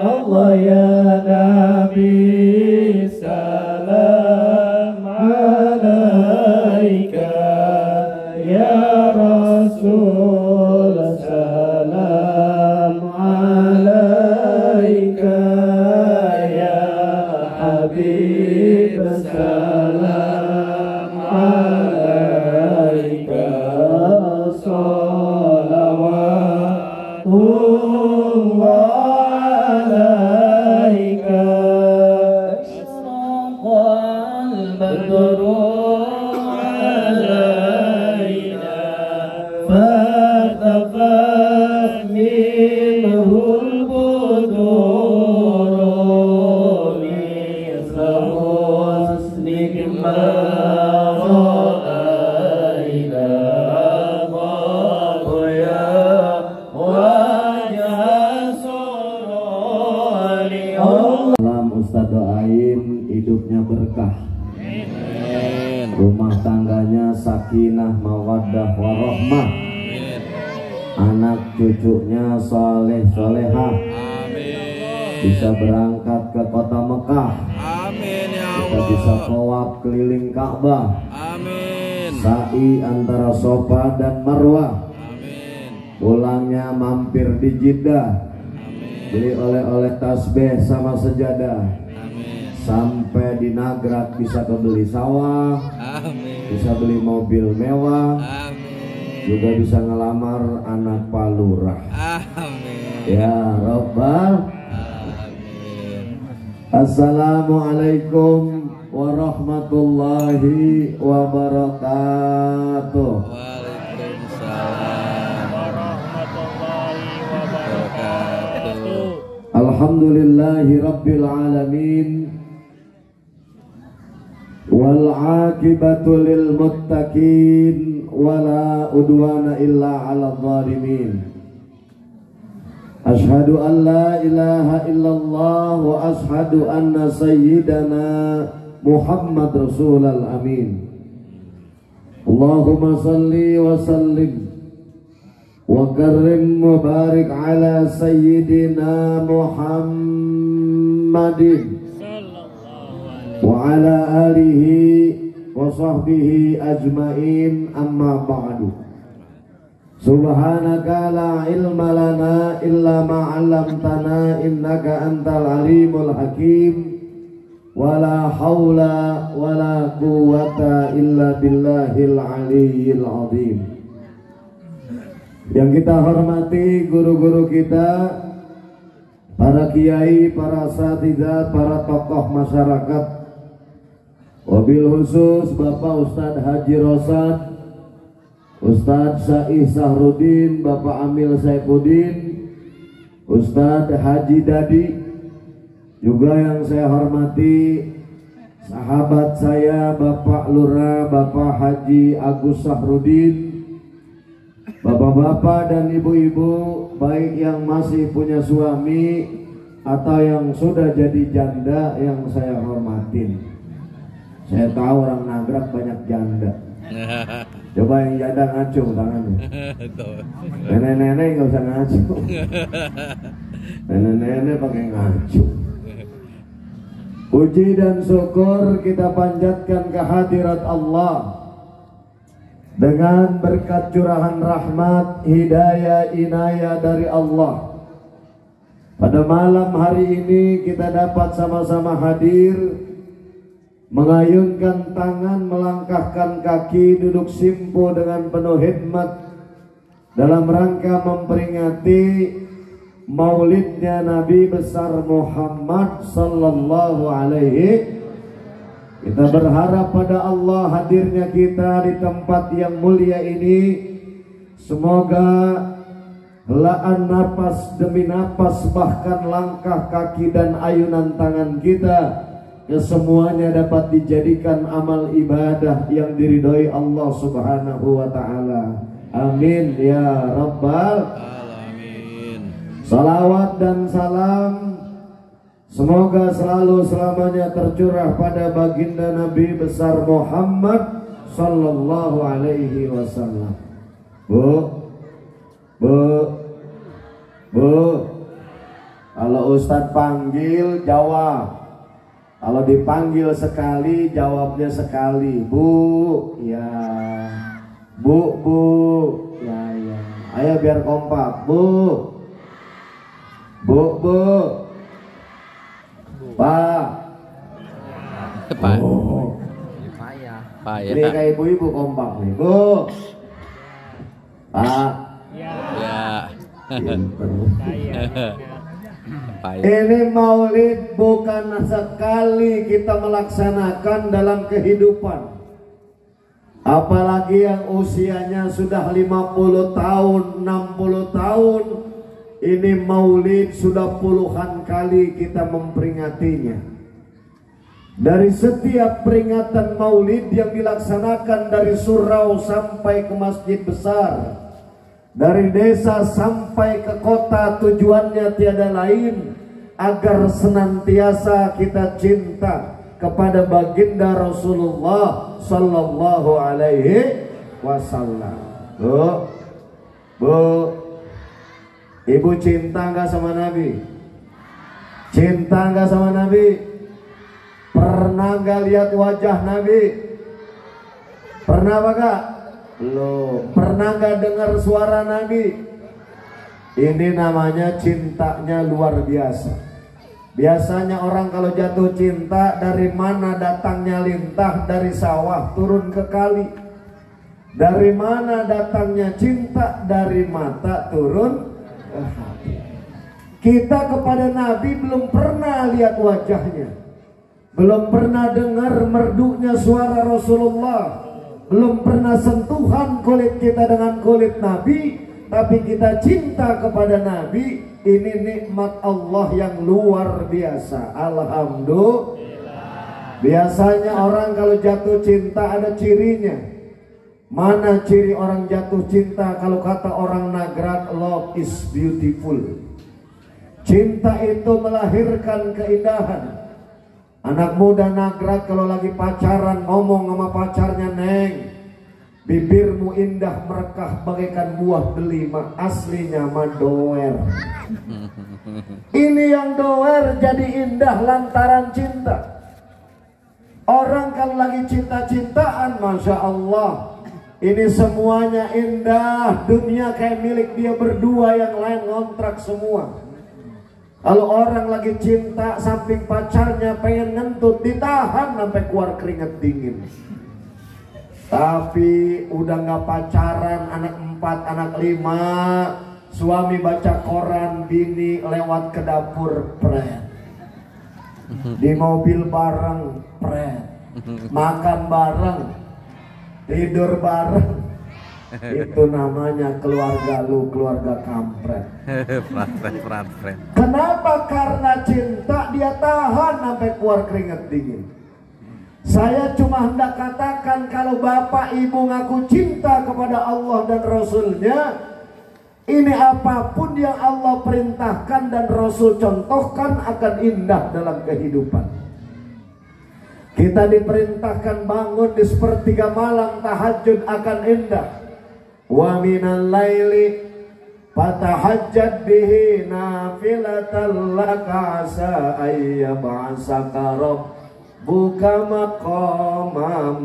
Allah ya Nabi salam alaika ya Rasul salam alaika ya Habib salam alaika salawatullah hidupnya berkah, rumah tangganya sakinah mawaddah warahmah, anak cucunya soleh solehah, bisa berangkat ke kota Mekah, kita bisa tawaf keliling Ka'bah, sa'i antara Safa dan Marwah, pulangnya mampir di Jeddah, beli oleh-oleh tasbih sama sejadah. Sampai di Nagrak bisa kebeli sawah, bisa beli mobil mewah, juga bisa ngelamar anak palurah. Ya Rabbal. Assalamualaikum warahmatullahi wabarakatuh. Waalaikumsalam warahmatullahi wabarakatuh. Alhamdulillahi rabbil alamin. Wal aqibatu lil muttaqin wala udwana illa 'alal zalimin. Asyhadu an la ilaha illallah wa asyhadu anna sayyidana Muhammad rasulal amin. Allahumma salli wa sallim wa karrim wa barik ala sayyidina Muhammadin wa ala alihi wa sahbihi ajmain, amma ba'du. Subhanaka la ilma lana illa ma 'allamtana innaka antal alimul hakim. Wa la haula wa la quwwata illa billahil aliyyil azim. Yang kita hormati guru-guru kita, para kiai, para asatidzah, para tokoh masyarakat, wabil khusus Bapak Ustadz Haji Rosad, Ustadz Saih Sahrudin, Bapak Amil Saifuddin, Ustadz Haji Dadi, juga yang saya hormati sahabat saya Bapak Lurah, Bapak Haji Agus Sahrudin, bapak-bapak dan ibu-ibu, baik yang masih punya suami atau yang sudah jadi janda yang saya hormatin. Saya tahu orang Nagrak banyak janda. Coba yang janda ngacung tangannya. Nenek-nenek nggak usah ngacung. Nenek-nenek pakai ngacung. Puji dan syukur kita panjatkan kehadirat Allah dengan berkat curahan rahmat, hidayah, inayah dari Allah. Pada malam hari ini kita dapat sama-sama hadir, mengayunkan tangan, melangkahkan kaki, duduk simpu dengan penuh hikmat dalam rangka memperingati maulidnya Nabi besar Muhammad sallallahu alaihi. Kita berharap pada Allah hadirnya kita di tempat yang mulia ini, semoga helaan napas demi napas, bahkan langkah kaki dan ayunan tangan kita, kesemuanya dapat dijadikan amal ibadah yang diridhoi Allah Subhanahu wa ta'ala. Amin ya rabbal alamin. Salawat dan salam semoga selalu selamanya tercurah pada baginda Nabi besar Muhammad sallallahu alaihi wasallam. Bu, kalau Ustadz panggil jawab. Kalau dipanggil sekali jawabnya sekali. Bu, ya. Bu, ya. Ayo biar kompak. Bu. Pak. Oh. Pak ya. Ini kayak ibu-ibu kompak nih. Bu. Pak. Ya. Ini maulid bukan sekali kita melaksanakan dalam kehidupan. Apalagi yang usianya sudah 50 tahun, 60 tahun. Ini maulid sudah puluhan kali kita memperingatinya. Dari setiap peringatan maulid yang dilaksanakan dari surau sampai ke masjid besar, dari desa sampai ke kota, tujuannya tiada lain agar senantiasa kita cinta kepada baginda Rasulullah sallallahu alaihi wasallam. Bu, ibu cinta nggak sama Nabi? Cinta nggak sama Nabi? Pernah nggak lihat wajah Nabi? Pernah apa kak? Loh, pernah nggak dengar suara Nabi? Ini namanya cintanya luar biasa. Biasanya orang kalau jatuh cinta, dari mana datangnya lintah? Dari sawah turun ke kali. Dari mana datangnya cinta? Dari mata turun ke hati. Kita kepada Nabi belum pernah lihat wajahnya, belum pernah dengar merdunya suara Rasulullah, belum pernah sentuhan kulit kita dengan kulit Nabi, tapi kita cinta kepada Nabi. Ini nikmat Allah yang luar biasa. Alhamdulillah. Biasanya orang kalau jatuh cinta ada cirinya. Mana ciri orang jatuh cinta? Kalau kata orang Nagrak, love is beautiful. Cinta itu melahirkan keindahan. Anak muda Nagrak kalau lagi pacaran ngomong sama pacarnya, "Neng, bibirmu indah merekah bagaikan buah delima." Aslinya mah doer. Ini yang doer jadi indah lantaran cinta. Orang kalau lagi cinta-cintaan, Masya Allah, ini semuanya indah. Dunia kayak milik dia berdua, yang lain ngontrak semua. Kalau orang lagi cinta, samping pacarnya pengen ngentut, ditahan sampai keluar keringet dingin. Tapi udah nggak pacaran, anak 4, anak 5, suami baca koran, bini lewat ke dapur, pret. Di mobil bareng, pret. Makan bareng, tidur bareng. Itu namanya keluarga lu, keluarga kampret. Prat. Kenapa? Karena cinta dia tahan sampai keluar keringat dingin. Saya cuma hendak katakan, kalau bapak ibu ngaku cinta kepada Allah dan Rasulnya, ini apapun yang Allah perintahkan dan Rasul contohkan akan indah dalam kehidupan. Kita diperintahkan bangun di sepertiga malam, tahajud akan indah. Wa minal laili fatahajjad bihi nafilatan laka asa ayyab'asaka rabbuka maqamam.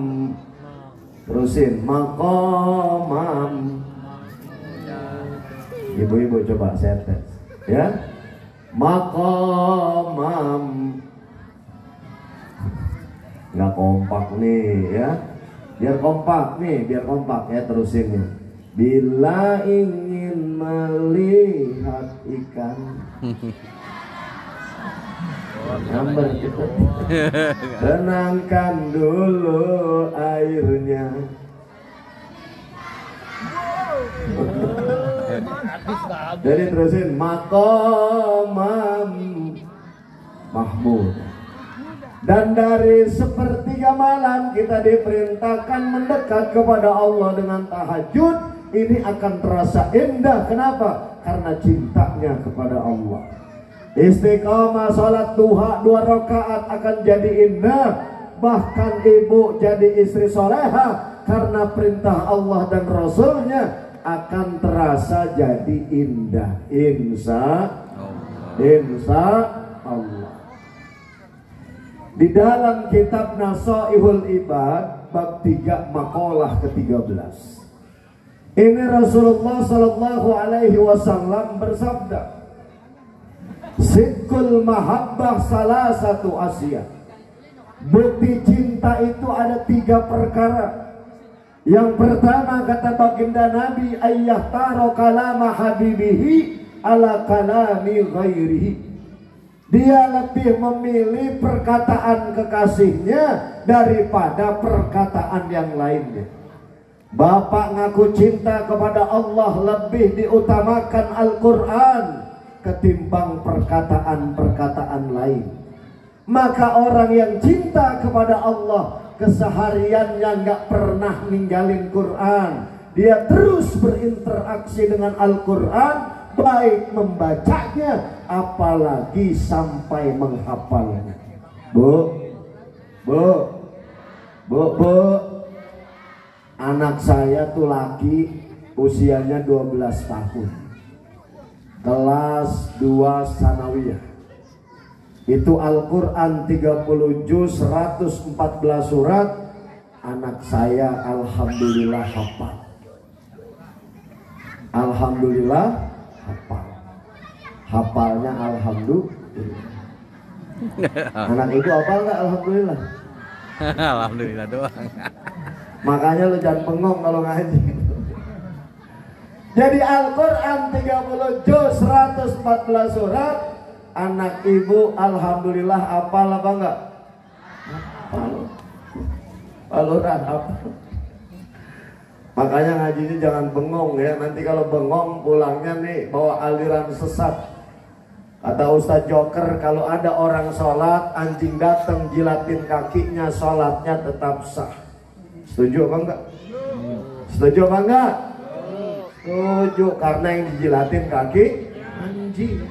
Terusin, maqamam. Ibu-ibu coba saya tes, ya. Maqamam. Nggak kompak nih, ya. Biar kompak nih, biar kompak ya, terusin ya. Bila ingin melihat ikan, nyamber kita, tenangkan dulu airnya. Jadi terusin, maqamam mahmud. Dan dari sepertiga malam kita diperintahkan mendekat kepada Allah dengan tahajud. Ini akan terasa indah. Kenapa? Karena cintanya kepada Allah. Istiqamah salat duha 2 rakaat akan jadi indah. Bahkan ibu jadi istri soleha karena perintah Allah dan Rasulnya akan terasa jadi indah. Insya Allah. Di dalam kitab Nasaihul Ibad bab 3 makalah ke-13, ini Rasulullah Sallallahu Alaihi Wasallam bersabda, Sidqul mahabbah salah satu Asia. Bukti cinta itu ada 3 perkara. Yang pertama kata baginda Nabi, ayyah taro kalama habibihi ala kalami ghairihi. Dia lebih memilih perkataan kekasihnya daripada perkataan yang lainnya. Bapak ngaku cinta kepada Allah lebih diutamakan Al-Quran ketimbang perkataan-perkataan lain. Maka orang yang cinta kepada Allah kesehariannya nggak pernah ninggalin Quran. Dia terus berinteraksi dengan Al-Quran, baik membacanya apalagi sampai menghafalnya. Bu, anak saya tuh laki, usianya 12 tahun, kelas 2 sanawiyah. Itu Al-Quran 30 juz 114 surat. Anak saya alhamdulillah hafal. Alhamdulillah hafal. Hafalnya alhamdulillah. Anak itu hafal nggak? Alhamdulillah. Alhamdulillah doang. Makanya lu jangan bengong kalau ngaji. Jadi Al-Quran 30 juz 114 surat. Anak ibu alhamdulillah hafal apa enggak? Hafal. Al-Quran hafal. Makanya ngaji ini jangan bengong ya. Nanti kalau bengong pulangnya nih bawa aliran sesat. Kata Ustadz Joker, kalau ada orang sholat, anjing datang jilatin kakinya, sholatnya tetap sah. Setuju apa enggak? Setuju apa enggak? Setuju, karena yang dijilatin kaki anjing,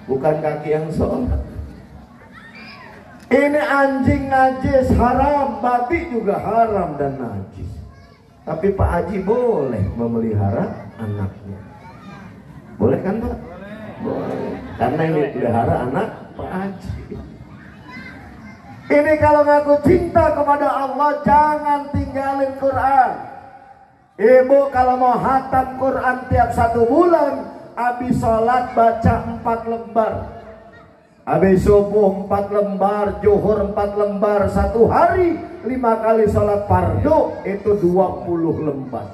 bukan kaki yang sholat. Ini anjing najis haram, babi juga haram dan najis. Tapi Pak Haji boleh memelihara anaknya. Boleh kan Pak? Boleh. Karena ini pelihara anak Pak Haji. Ini kalau ngaku cinta kepada Allah, jangan tinggalin Quran. Ibu kalau mau hatam Quran tiap 1 bulan, habis sholat baca 4 lembar. Habis subuh 4 lembar, zuhur 4 lembar, 1 hari 5 kali sholat fardu, itu 20 lembar.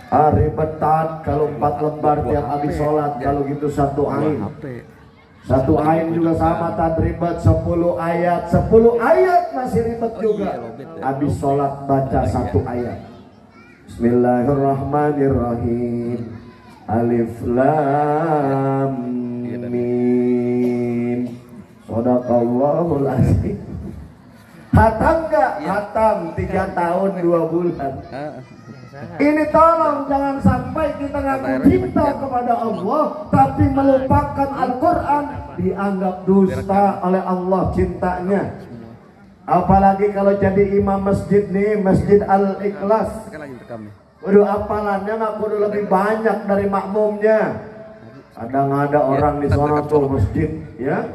Hari betat kalau 4 lembar tiap habis sholat, kalau gitu 1 ain. 1 ain juga sama tadribat 10 ayat. 10 ayat masih ribet juga. Habis sholat baca 1 ayat. Bismillahirrahmanirrahim. Alif lam mim. Shadaqallahul azim. Hatam gak? Hatam 3 tahun 2 bulan. Ini tolong jangan sampai kita ngaku cinta kepada Allah tapi melupakan Al-Quran, dianggap dusta oleh Allah cintanya. Apalagi kalau jadi imam masjid nih, Masjid Al-Ikhlas. Waduh, apalannya nggak kudu lebih banyak dari makmumnya. Kadang ada orang di sana tuh masjid ya,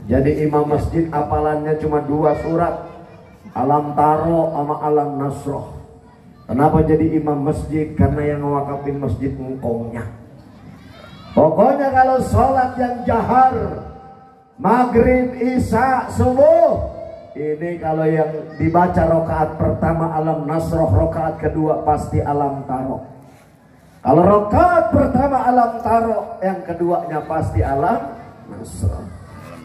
jadi imam masjid apalannya cuma 2 surat, Alam Taro sama Alam Nasroh. Kenapa jadi imam masjid? Karena yang ngewakafin masjid ngkongnya. Pokoknya kalau sholat yang jahar, maghrib, isya, subuh, ini kalau yang dibaca rokaat pertama Alam Nasroh, rokaat kedua pasti Alam Taro. Kalau rokaat pertama Alam Taro, yang keduanya pasti Alam Nasroh.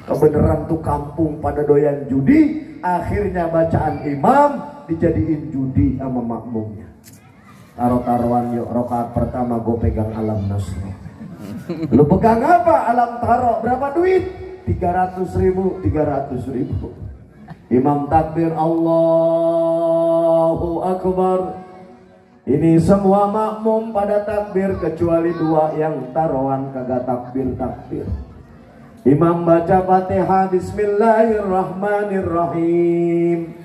Kebenaran tuh kampung pada doyan judi, akhirnya bacaan imam dijadiin judi sama makmumnya. Taruh-taruhan yuk, rokaat pertama gue pegang Alam Nasroh. Lu pegang apa? Alam Taro. Berapa duit? 300.000. 300.000. Imam takbir Allahu Akbar. Ini semua makmum pada takbir kecuali 2 yang taruhan kagak takbir. Imam baca Fatihah Bismillahirrahmanirrahim.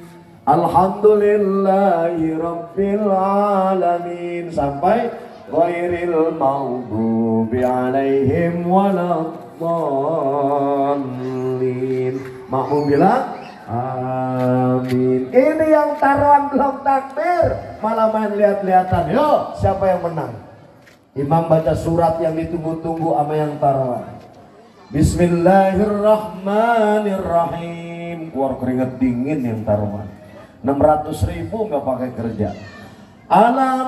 Alhamdulillahi Rabbil Alamin sampai ghairil maghdubi alaihim waladdallin. Makmum bilang amin. Ini yang taruhan belum takbir, malah main lihat-lihatan. Yo, siapa yang menang? Imam baca surat yang ditunggu-tunggu sama yang taruhan. Bismillahirrahmanirrahim. Keluar keringet dingin yang taruhan. 600.000 nggak pakai kerja. Alam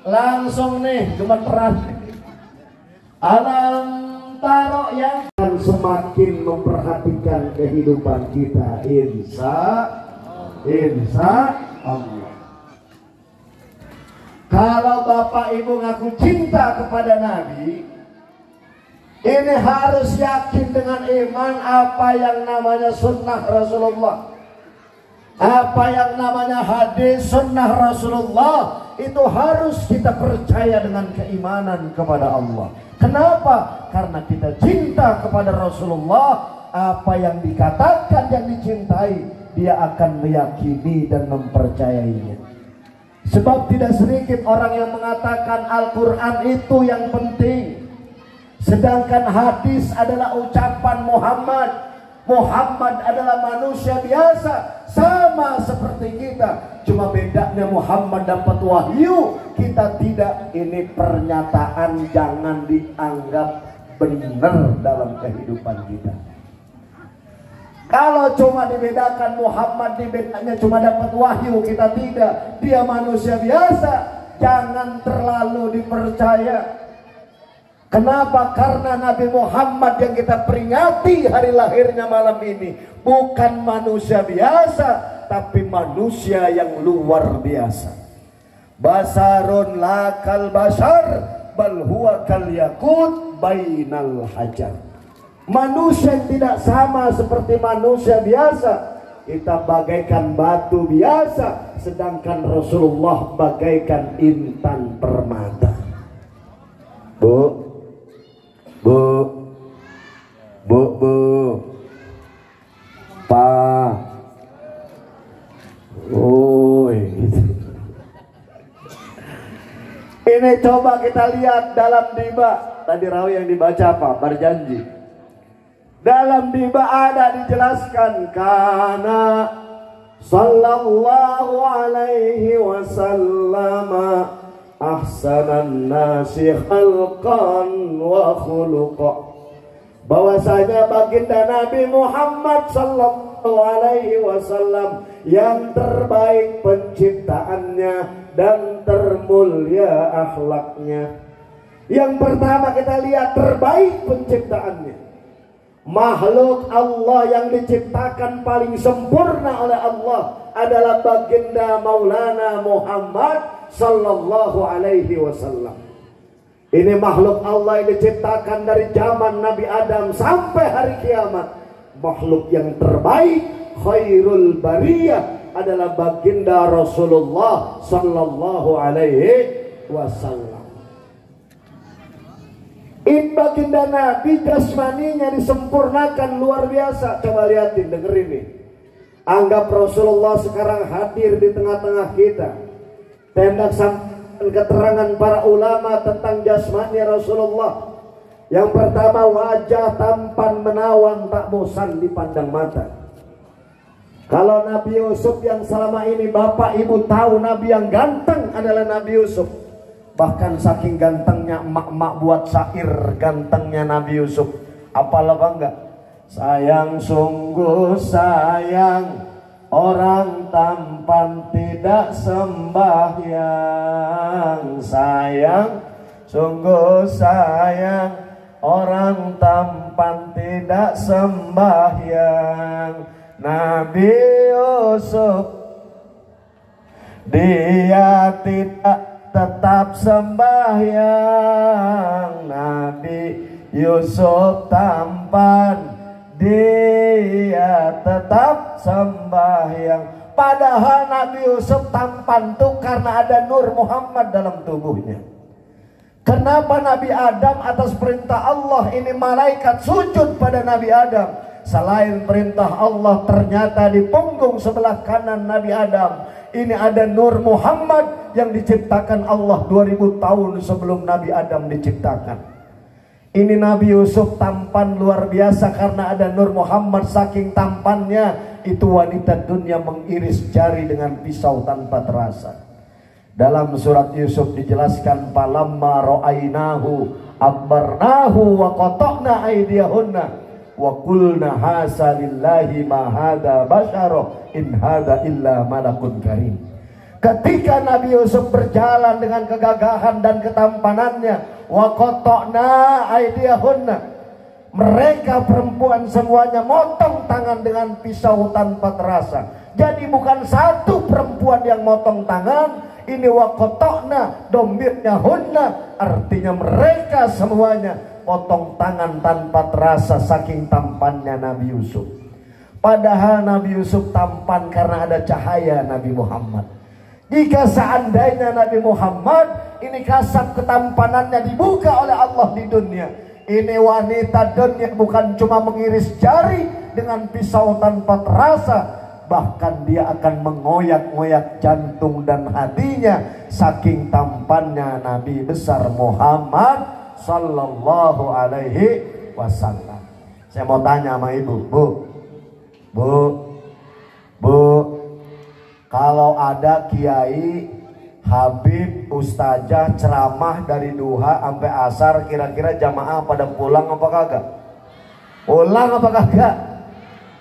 langsung nih, cuma peran. Alam taruh yang semakin memperhatikan kehidupan kita, insya Allah. Kalau bapak ibu ngaku cinta kepada Nabi, ini harus yakin dengan iman apa yang namanya sunnah Rasulullah, apa yang namanya hadis sunnah Rasulullah. Itu harus kita percaya dengan keimanan kepada Allah. Kenapa? Karena kita cinta kepada Rasulullah. Apa yang dikatakan yang dicintai, dia akan meyakini dan mempercayainya. Sebab tidak sedikit orang yang mengatakan Al-Quran itu yang penting, sedangkan hadis adalah ucapan Muhammad. Muhammad adalah manusia biasa, sama seperti kita. Cuma bedanya Muhammad dapat wahyu, kita tidak. Ini pernyataan jangan dianggap benar dalam kehidupan kita. Kalau cuma dibedakan Muhammad, dibedanya cuma dapat wahyu, kita tidak. Dia manusia biasa, jangan terlalu dipercaya. Kenapa? Karena Nabi Muhammad yang kita peringati hari lahirnya malam ini bukan manusia biasa, tapi manusia yang luar biasa. Basarun lakal basar bal huwa kal yakut bainal hajar. Manusia yang tidak sama seperti manusia biasa. Kita bagaikan batu biasa, sedangkan Rasulullah bagaikan intan permata. Bu, pa, ini coba kita lihat dalam diba. Tadi rawi yang dibaca apa? Berjanji. Dalam diba ada dijelaskan kana sallallahu alaihi wasallam ahsanan nasi khalqan wa khuluqa. Bahwasanya baginda Nabi Muhammad sallallahu alaihi wasallam yang terbaik penciptaannya dan termulia akhlaknya. Yang pertama kita lihat terbaik penciptaannya. Makhluk Allah yang diciptakan paling sempurna oleh Allah adalah baginda Maulana Muhammad sallallahu alaihi wasallam. Ini makhluk Allah yang diciptakan dari zaman Nabi Adam sampai hari kiamat. Makhluk yang terbaik, khairul bariyah adalah baginda Rasulullah sallallahu alaihi wasallam. In baginda Nabi jasmaninya disempurnakan luar biasa. Coba lihatin, dengerin nih. Anggap Rasulullah sekarang hadir di tengah-tengah kita. Tendak sampai keterangan para ulama tentang jasmani Rasulullah. Yang pertama, wajah tampan menawan tak bosan dipandang mata. Kalau Nabi Yusuf yang selama ini bapak ibu tahu Nabi yang ganteng adalah Nabi Yusuf. Bahkan saking gantengnya emak-emak buat syair gantengnya Nabi Yusuf. Apalah bangga? Sayang sungguh sayang, orang tampan tidak sembahyang. Sayang sungguh sayang, orang tampan tidak sembahyang. Nabi Yusuf dia tidak tetap sembahyang. Nabi Yusuf tampan, dia tetap sembahyang. Padahal Nabi Yusuf tampan tuh karena ada Nur Muhammad dalam tubuhnya. Kenapa Nabi Adam atas perintah Allah ini malaikat sujud pada Nabi Adam? Selain perintah Allah, ternyata di punggung sebelah kanan Nabi Adam ini ada Nur Muhammad yang diciptakan Allah 2000 tahun sebelum Nabi Adam diciptakan. Ini Nabi Yusuf tampan luar biasa karena ada Nur Muhammad. Saking tampannya itu wanita dunia mengiris jari dengan pisau tanpa terasa. Dalam surat Yusuf dijelaskan, falamma ra'ainahu akbarnahu wa qata'na aydiyahunna wa qulna hasa lillahi ma hadza basyara in hadza illa malakun karim. Ketika Nabi Yusuf berjalan dengan kegagahan dan ketampanannya, wa qata'na aydiyahunna, mereka perempuan semuanya motong tangan dengan pisau tanpa terasa. Jadi bukan satu perempuan yang motong tangan, ini wa qata'na domirnya hunna, artinya mereka semuanya potong tangan tanpa terasa saking tampannya Nabi Yusuf. Padahal Nabi Yusuf tampan karena ada cahaya Nabi Muhammad. Jika seandainya Nabi Muhammad ini kasat ketampanannya dibuka oleh Allah di dunia, ini wanita dunia bukan cuma mengiris jari dengan pisau tanpa terasa, bahkan dia akan mengoyak-ngoyak jantung dan hatinya saking tampannya Nabi besar Muhammad sallallahu alaihi wasallam. Saya mau tanya sama ibu, Bu, kalau ada kiai, habib, ustazah ceramah dari duha sampai asar, kira-kira jamaah pada pulang apa kagak? Pulang apa kagak?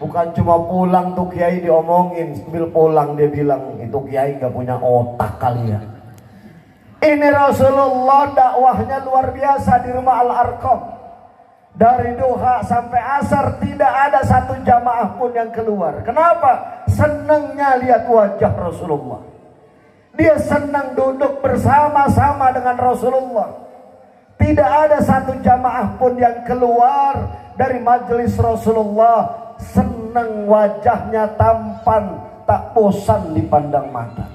Bukan cuma pulang tuh kiai diomongin, sambil pulang dia bilang itu kiai gak punya otak kali ya. Ini Rasulullah dakwahnya luar biasa di rumah Al-Arqam. Dari duha sampai asar tidak ada satu jamaah pun yang keluar. Kenapa? Senangnya lihat wajah Rasulullah. Dia senang duduk bersama-sama dengan Rasulullah. Tidak ada satu jamaah pun yang keluar dari majelis Rasulullah. Senang wajahnya tampan, tak bosan dipandang mata.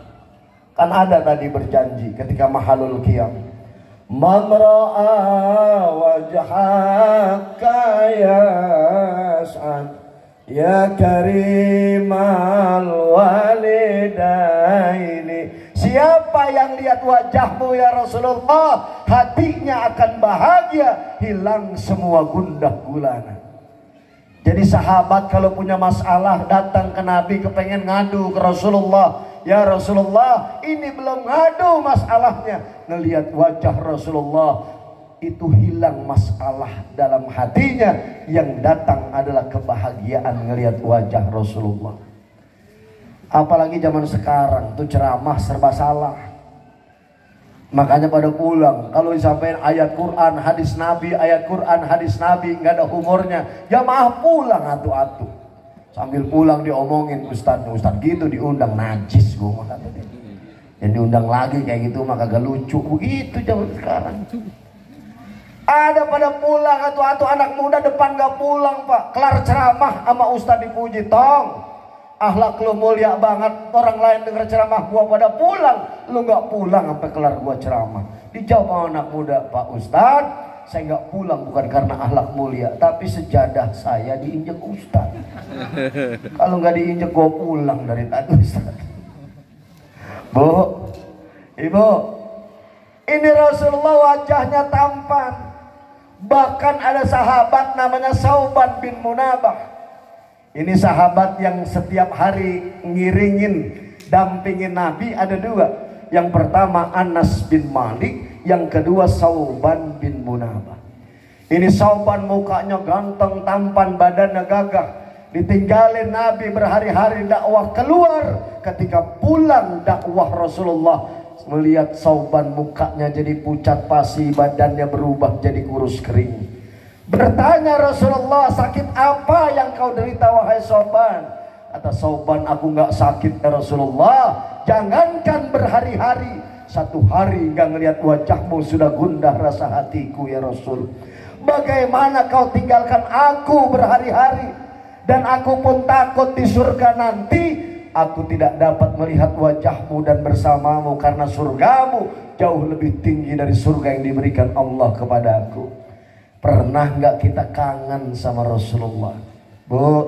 Kan ada tadi berjanji ketika mahalul qiyam, man ra'a wajhaka yas'ad ya karimal walidaini. Siapa yang lihat wajahmu ya Rasulullah, hatinya akan bahagia, hilang semua gundah gulana. Jadi sahabat kalau punya masalah datang ke Nabi, kepengen ngadu ke Rasulullah, ya Rasulullah ini belum ngadu masalahnya, ngelihat wajah Rasulullah itu hilang masalah dalam hatinya, yang datang adalah kebahagiaan ngelihat wajah Rasulullah. Apalagi zaman sekarang tuh ceramah serba salah, makanya pada pulang kalau disampaikan ayat Quran hadis Nabi, ayat Quran hadis Nabi nggak ada humornya, jamaah pulang atu-atu. Sambil pulang diomongin ustad gitu diundang, najis gua maka yang diundang lagi kayak gitu maka gak lucu. Begitu zaman sekarang. Ada pada pulang atu-atu, anak muda depan gak pulang pak, kelar ceramah sama ustad dipuji, tong akhlak lu mulia banget, orang lain denger ceramah gua pada pulang, lu gak pulang sampai kelar gua ceramah. Dijawab sama anak muda, Pak Ustad, saya gak pulang bukan karena akhlak mulia, tapi sejadah saya diinjek Ustad. Kalau gak diinjek gua pulang dari tadi Ustad. Bu, ibu, ini Rasulullah wajahnya tampan. Bahkan ada sahabat namanya Sauban bin Munabah. Ini sahabat yang setiap hari ngiringin, dampingin Nabi ada dua. Yang pertama Anas bin Malik, yang kedua Sauban bin Munabah. Ini Sauban mukanya ganteng, tampan, badannya gagah. Ditinggalin Nabi berhari-hari dakwah, keluar. Ketika pulang dakwah Rasulullah, melihat Sauban mukanya jadi pucat pasi, badannya berubah jadi kurus kering. Bertanya Rasulullah, sakit apa yang kau derita wahai Sauban? Kata Sauban, aku nggak sakit ya Rasulullah. Jangankan berhari-hari, satu hari nggak ngelihat wajahmu sudah gundah rasa hatiku ya Rasul. Bagaimana kau tinggalkan aku berhari-hari? Dan aku pun takut di surga nanti aku tidak dapat melihat wajahmu dan bersamamu, karena surgamu jauh lebih tinggi dari surga yang diberikan Allah kepada aku. Pernah nggak kita kangen sama Rasulullah? Bu,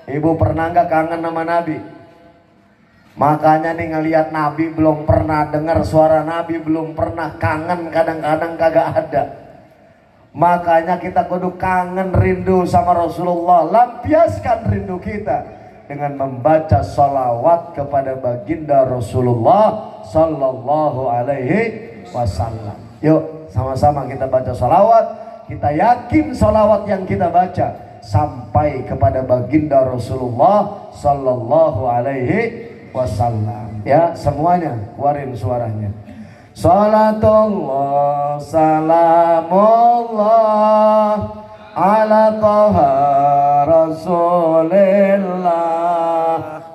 ibu pernah nggak kangen sama Nabi? Makanya nih ngelihat Nabi belum pernah dengar suara Nabi, belum pernah kangen, kadang-kadang kagak ada. Makanya kita kudu kangen rindu sama Rasulullah. Lampiaskan rindu kita dengan membaca salawat kepada baginda Rasulullah Sallallahu Alaihi Wasallam. Yuk sama-sama kita baca salawat. Kita yakin salawat yang kita baca sampai kepada baginda Rasulullah Sallallahu Alaihi Wasallam. Ya, semuanya keluarin suaranya. Salatullah salamullah ala taha rasulillah.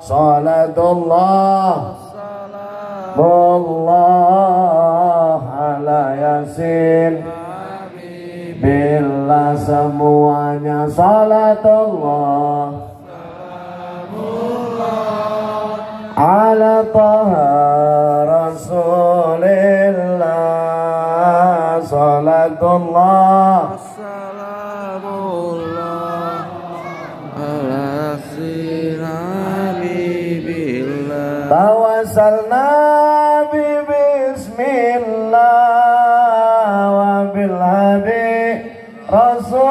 Salatullah salamullah ala yasin bila semuanya. Salatullah ala taha rasulillah. Salatullah Salamullah ala habibillah. Tawassalna bi bismillah wa bil hadi rasulillah.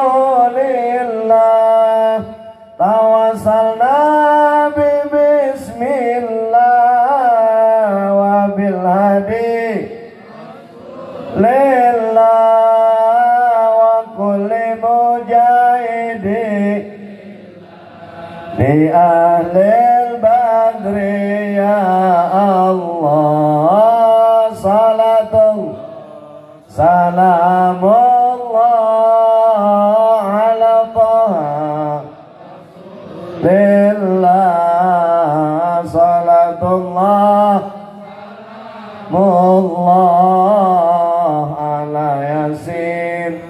Tawassalna bi bismillah wa bil hadi lillah wa kulli mujahidi li ahlil badri ya Allah. Salatullah salamullah ala taha lillah. Salatullah mullah ala yasin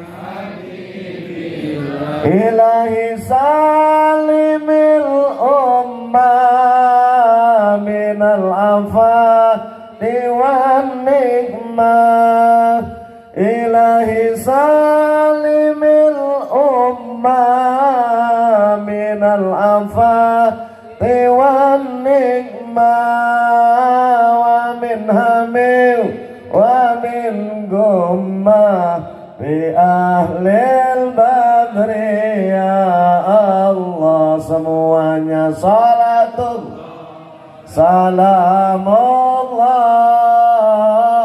ilahi salimil ummah minal afati wan nikmah. Ilahi salimil ummah minal afati wan nikmah wa min hamil wa min gummah bi ahlil badri ya Allah. Semuanya salatullah salamullah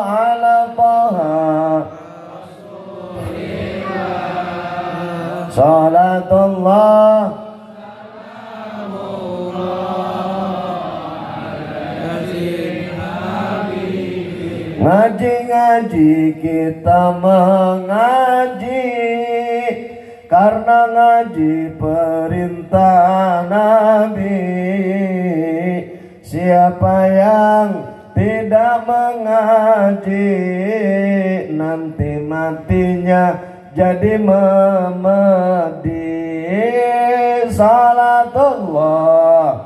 ala taha salatullah ngaji-ngaji kita mengaji karena ngaji perintah Nabi. Siapa yang tidak mengaji nanti matinya jadi memedi. Salatullah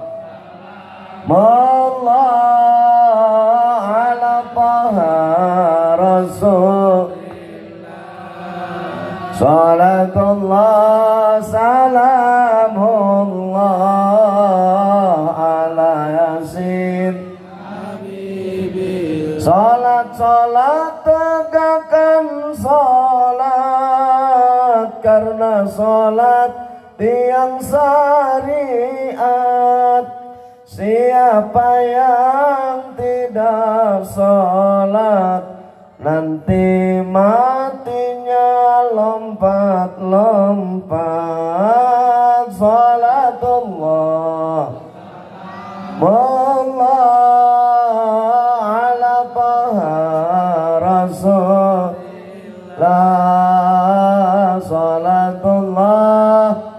mullah ala taha rasul. Salatullah salamullah ala yasin. Salat tegakkan salat karena salat tiang syariat. Siapa yang tidak salat nanti matinya lompat-lompat. Salatullah mullah ala taha rasulillah. Salatullah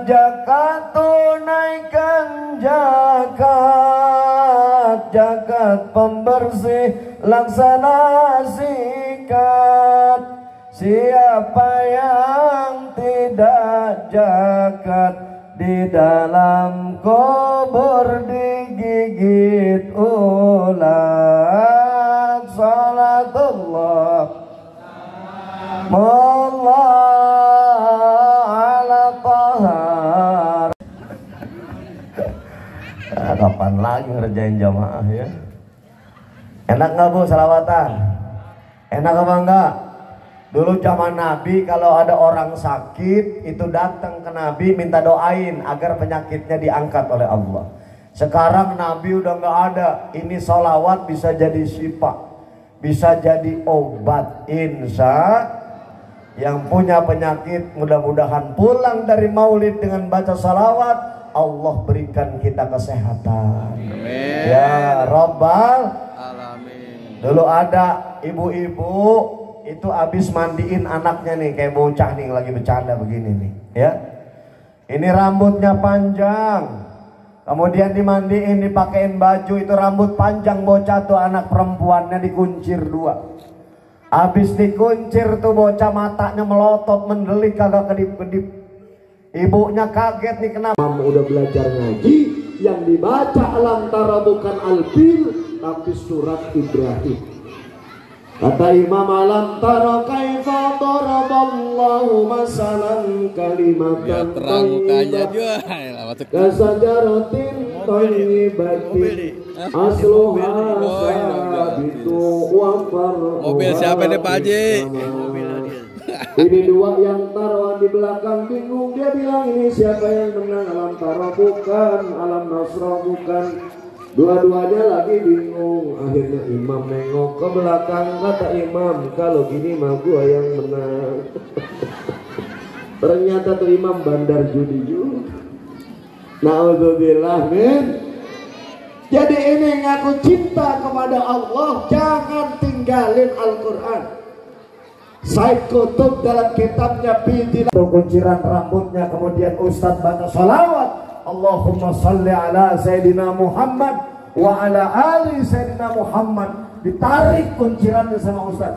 zakat tunaikan zakat pembersih laksana sikat. Siapa yang tidak zakat di dalam kubur digigit. digigit ulat. Salatullah Allah ala tahar. Nah, kapan lagi ngerjain jamaah ya? Enak nggak Bu salawatan? Enak apa enggak? Dulu zaman Nabi kalau ada orang sakit itu datang ke Nabi minta doain agar penyakitnya diangkat oleh Allah. Sekarang Nabi udah nggak ada. Ini sholawat bisa jadi syifa, bisa jadi obat. Insya yang punya penyakit mudah-mudahan pulang dari maulid dengan baca sholawat, Allah berikan kita kesehatan. Amin. Ya Rabbal Alamin. Dulu ada ibu-ibu itu habis mandiin anaknya nih, kayak bocah nih lagi bercanda begini nih ya. Ini rambutnya panjang, kemudian dimandiin, dipakein baju, itu rambut panjang bocah tuh, anak perempuannya dikuncir dua. Habis dikuncir tuh bocah matanya melotot mendelik kagak kedip-kedip. Ibunya kaget nih, kenapa? Mama udah belajar ngaji, yang dibaca alam tara bukan al-fil tapi surat Ibrahim. Kata Imam, alam tara kaifa daraballahu masalan kalimatan thayyibah kasajaratin thayyibatin asluha sabitu wa far'uha. Mobil siapa nih Pak Haji? Ini dua yang taruhan di belakang bingung, dia bilang ini siapa yang menang, alam tara bukan, alam nasra bukan. Dua-duanya lagi bingung. Akhirnya Imam nengok ke belakang, kata Imam, kalau gini mah gua yang menang. Ternyata tuh Imam bandar judi juga. Na'udzubillah min. Jadi ini ngaku cinta kepada Allah, jangan tinggalin Al-Quran. Said Qutb dalam kitabnya Bidil kunciran rambutnya, kemudian Ustadz baca sholawat, Allahumma salli ala Sayyidina Muhammad wa ala ali Sayyidina Muhammad. Ditarik kuncirannya sama Ustaz,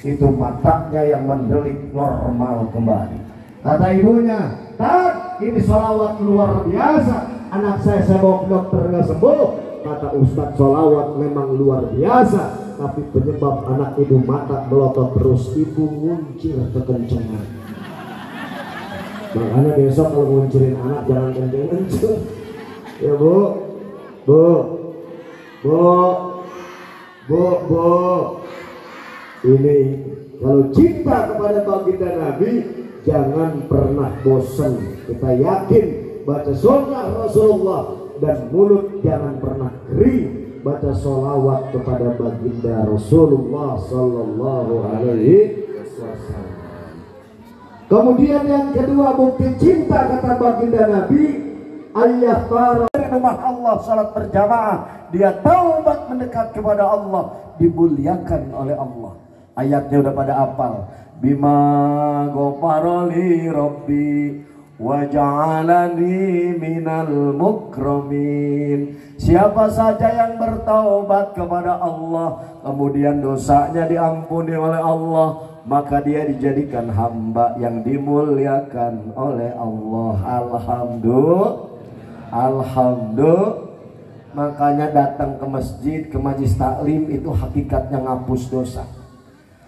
itu matanya yang mendelik normal kembali. Kata ibunya, tak, ini sholawat luar biasa, anak saya bawa ke dokter nggak sembuh. Kata Ustaz, sholawat memang luar biasa, tapi penyebab anak ibu mata melotot terus, ibu nguncir kekencangan. Makanya besok kalau nguncirin anak jangan kenceng-kenceng ya Bu. Ini kalau cinta kepada baginda Nabi jangan pernah bosan. Kita yakin baca sunnah Rasulullah dan mulut jangan pernah kering baca sholawat kepada baginda Rasulullah Sallallahu Alaihi Wasallam. Kemudian yang kedua bukti cinta kata baginda Nabi, ayah para rumah Allah salat berjamaah, dia taubat mendekat kepada Allah, dimuliakan oleh Allah. Ayatnya udah pada hafal. Bima ghafarali rabbi wa ja'alani minal mukramin. Siapa saja yang bertaubat kepada Allah, kemudian dosanya diampuni oleh Allah, maka dia dijadikan hamba yang dimuliakan oleh Allah. Alhamdulillah. Makanya datang ke masjid, ke majlis taklim itu hakikatnya ngapus dosa.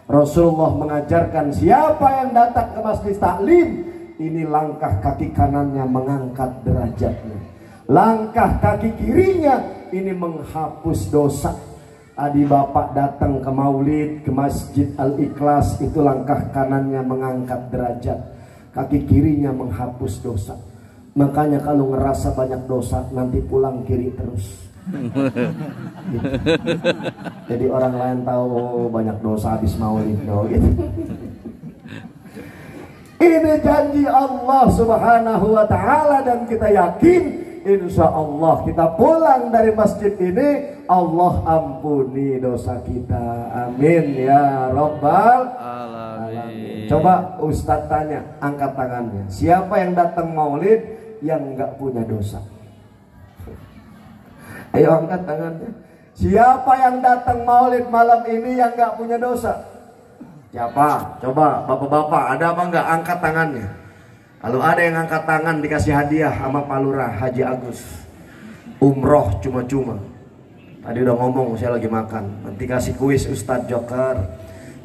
Rasulullah mengajarkan siapa yang datang ke majlis taklim, ini langkah kaki kanannya mengangkat derajatnya, langkah kaki kirinya ini menghapus dosa. Adi bapak datang ke maulid, ke masjid Al-Ikhlas, itu langkah kanannya mengangkat derajat, kaki kirinya menghapus dosa. Makanya kalau ngerasa banyak dosa, nanti pulang kiri terus. Jadi orang lain tahu banyak dosa habis maulid gitu. Ini janji Allah Subhanahu wa ta'ala, dan kita yakin insya Allah kita pulang dari masjid ini Allah ampuni dosa kita. Amin ya Rabbal Alamin. Coba Ustadz tanya, angkat tangannya, siapa yang datang maulid yang nggak punya dosa? Ayo angkat tangannya. Siapa yang datang maulid malam ini yang nggak punya dosa? Siapa? Coba bapak-bapak, ada apa nggak? Angkat tangannya. Kalau ada yang angkat tangan dikasih hadiah sama Pak Lurah Haji Agus. umroh cuma-cuma. Tadi udah ngomong, saya lagi makan. Nanti kasih kuis Ustadz Joker.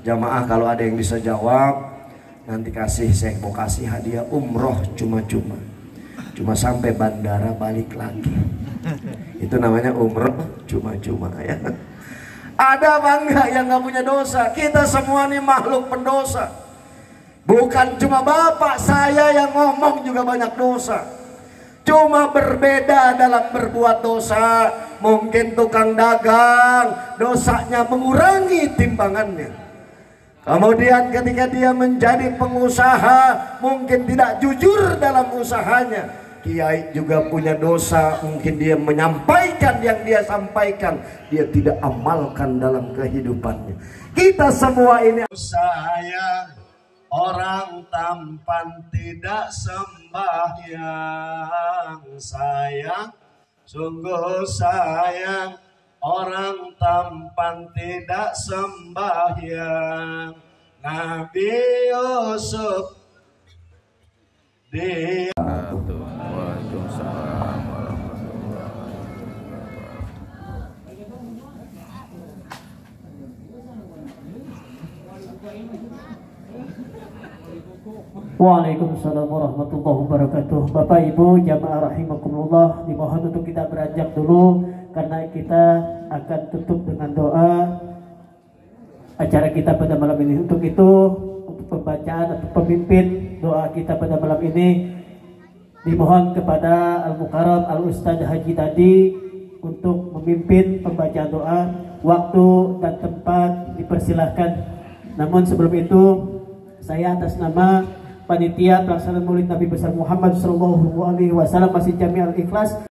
Jamaah kalau ada yang bisa jawab, nanti saya mau kasih hadiah umroh cuma-cuma. Cuma sampai bandara balik lagi. Itu namanya umroh cuma-cuma ya. Ada bangga yang nggak punya dosa? Kita semua nih makhluk pendosa. Bukan cuma bapak saya yang ngomong juga banyak dosa. Cuma berbeda dalam berbuat dosa. Mungkin tukang dagang dosanya mengurangi timbangannya. Kemudian ketika dia menjadi pengusaha mungkin tidak jujur dalam usahanya. Kiai juga punya dosa, mungkin dia menyampaikan yang dia sampaikan dia tidak amalkan dalam kehidupannya. Kita semua ini sayang orang tampan tidak sembahyang, sayang sungguh sayang orang tampan tidak sembahyang. Nabi Yusuf dia Waalaikumsalam warahmatullahi Waalaikumsalam warahmatullahi wabarakatuh. Bapak Ibu jamaah rahimakumullah, dimohon untuk kita beranjak dulu karena kita akan tutup dengan doa acara kita pada malam ini. Untuk itu, untuk pembacaan atau pemimpin doa kita pada malam ini dimohon kepada Al-Mukarram Al-Ustadz Haji Tadi untuk memimpin pembacaan doa. Waktu dan tempat dipersilahkan. Namun sebelum itu, saya atas nama Panitia Pelaksanaan Maulid Nabi besar Muhammad SAW Masjid Jami Al-Ikhlas